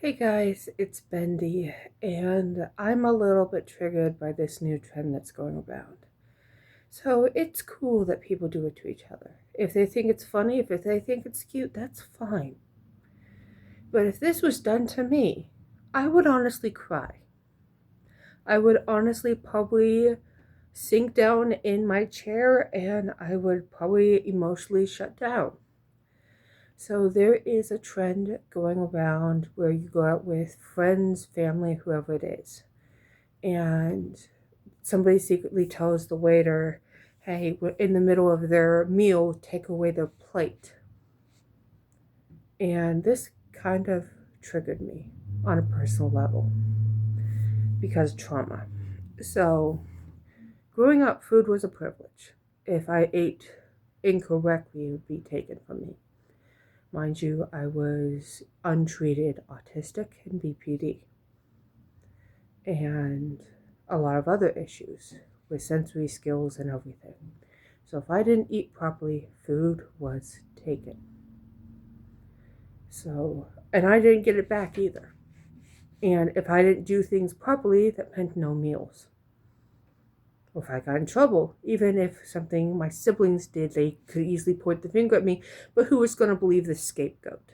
Hey guys, it's Bendy, and I'm a little bit triggered by this new trend that's going around. So it's cool that people do it to each other. If they think it's funny, if they think it's cute, that's fine. But if this was done to me, I would honestly cry. I would honestly probably sink down in my chair and I would probably emotionally shut down. So there is a trend going around where you go out with friends, family, whoever it is, and somebody secretly tells the waiter, hey, we're in the middle of their meal, take away their plate. And this kind of triggered me on a personal level because of trauma. So, growing up, food was a privilege. If I ate incorrectly, it would be taken from me. Mind you, I was untreated autistic and BPD, and a lot of other issues with sensory skills and everything. So if I didn't eat properly, food was taken. So, and I didn't get it back either. And if I didn't do things properly, that meant no meals. Or if I got in trouble, even if something my siblings did, they could easily point the finger at me, but who was going to believe the scapegoat?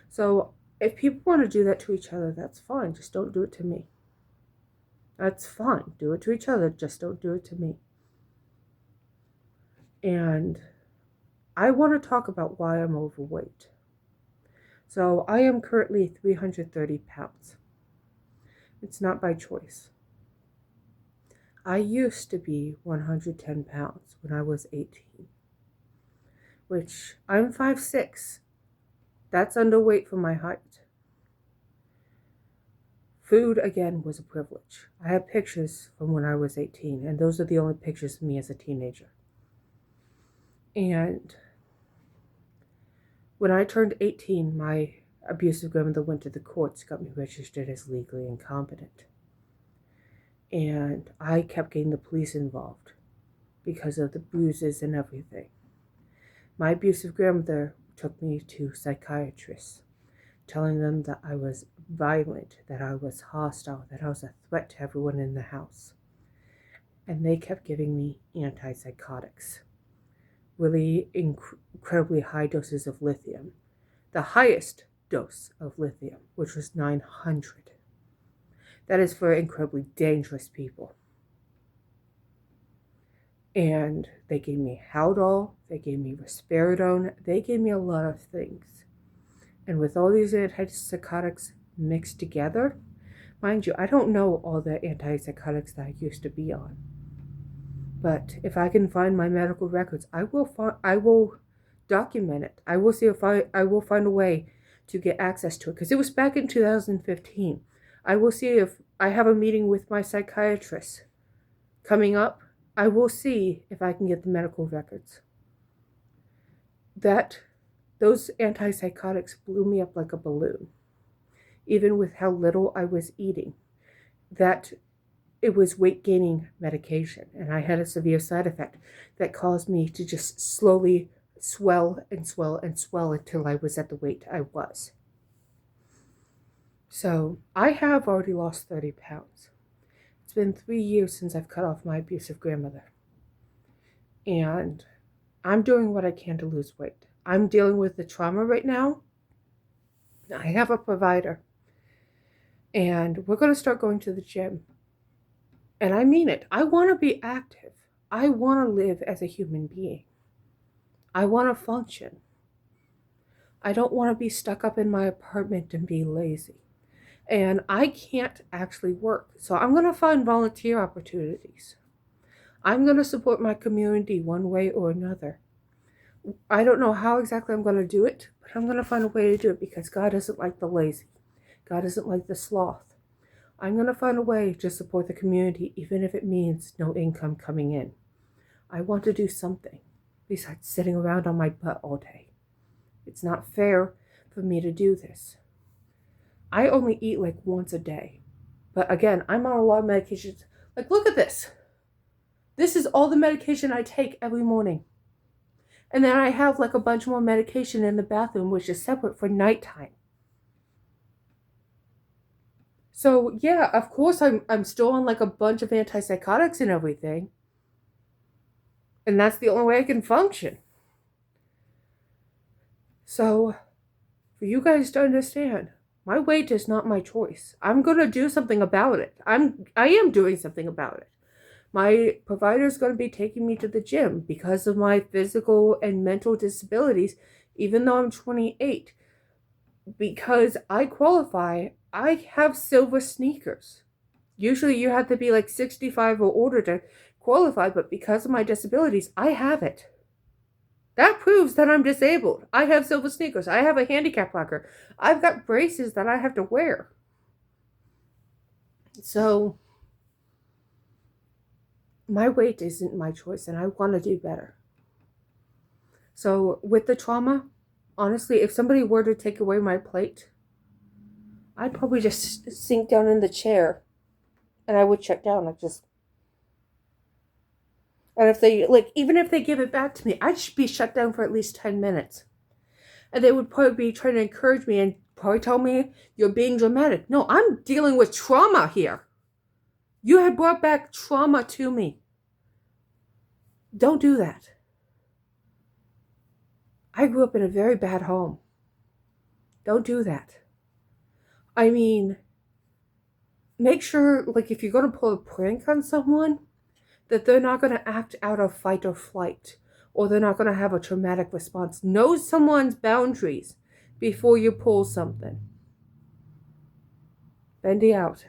So if people want to do that to each other, that's fine. Just don't do it to me. That's fine. Do it to each other. Just don't do it to me. And I want to talk about why I'm overweight. So I am currently 330 pounds. It's not by choice. I used to be 110 pounds when I was 18, which I'm 5'6". That's underweight for my height. Food, again, was a privilege. I have pictures from when I was 18, and those are the only pictures of me as a teenager. And when I turned 18, my abusive grandmother went to the courts, got me registered as legally incompetent. And I kept getting the police involved because of the bruises and everything. My abusive grandmother took me to psychiatrists, telling them that I was violent, that I was hostile, that I was a threat to everyone in the house. And they kept giving me antipsychotics, really incredibly high doses of lithium. The highest dose of lithium, which was 900. That is for incredibly dangerous people. And they gave me Haldol, they gave me risperidone, they gave me a lot of things. And with all these antipsychotics mixed together, mind you, I don't know all the antipsychotics that I used to be on. But if I can find my medical records, I will document it. I will see if I will find a way to get access to it, because it was back in 2015. I will see if I have a meeting with my psychiatrist coming up. I will see if I can get the medical records. Those antipsychotics blew me up like a balloon, even with how little I was eating. That it was weight gaining medication, and I had a severe side effect that caused me to just slowly swell and swell and swell until I was at the weight I was. So I have already lost 30 pounds. It's been 3 years since I've cut off my abusive grandmother. And I'm doing what I can to lose weight. I'm dealing with the trauma right now. I have a provider. And we're going to start going to the gym. And I mean it. I want to be active. I want to live as a human being. I want to function. I don't want to be stuck up in my apartment and be lazy. And I can't actually work. So I'm going to find volunteer opportunities. I'm going to support my community one way or another. I don't know how exactly I'm going to do it, but I'm going to find a way to do it because God doesn't like the lazy. God doesn't like the sloth. I'm going to find a way to support the community, even if it means no income coming in. I want to do something besides sitting around on my butt all day. It's not fair for me to do this. I only eat like once a day. But again, I'm on a lot of medications. Like, look at this. This is all the medication I take every morning. And then I have like a bunch more medication in the bathroom, which is separate for nighttime. So yeah, of course I'm still on like a bunch of antipsychotics and everything. And that's the only way I can function. So for you guys to understand, my weight is not my choice. I'm gonna do something about it. I am doing something about it. My provider is going to be taking me to the gym because of my physical and mental disabilities, even though I'm 28. Because I qualify, I have silver sneakers. Usually you have to be like 65 or older to qualify, but because of my disabilities, I have it. That proves that I'm disabled. I have silver sneakers. I have a handicap placard. I've got braces that I have to wear. So my weight isn't my choice, and I want to do better. So with the trauma, honestly, if somebody were to take away my plate, I'd probably just sink down in the chair and I would shut down. And if they, like, even if they give it back to me, I'd be shut down for at least 10 minutes. And they would probably be trying to encourage me and probably tell me, you're being dramatic. No, I'm dealing with trauma here. You have brought back trauma to me. Don't do that. I grew up in a very bad home. Don't do that. I mean, make sure, like, if you're going to pull a prank on someone, that they're not going to act out of fight or flight, or they're not going to have a traumatic response. Know someone's boundaries before you pull something. Bendy out.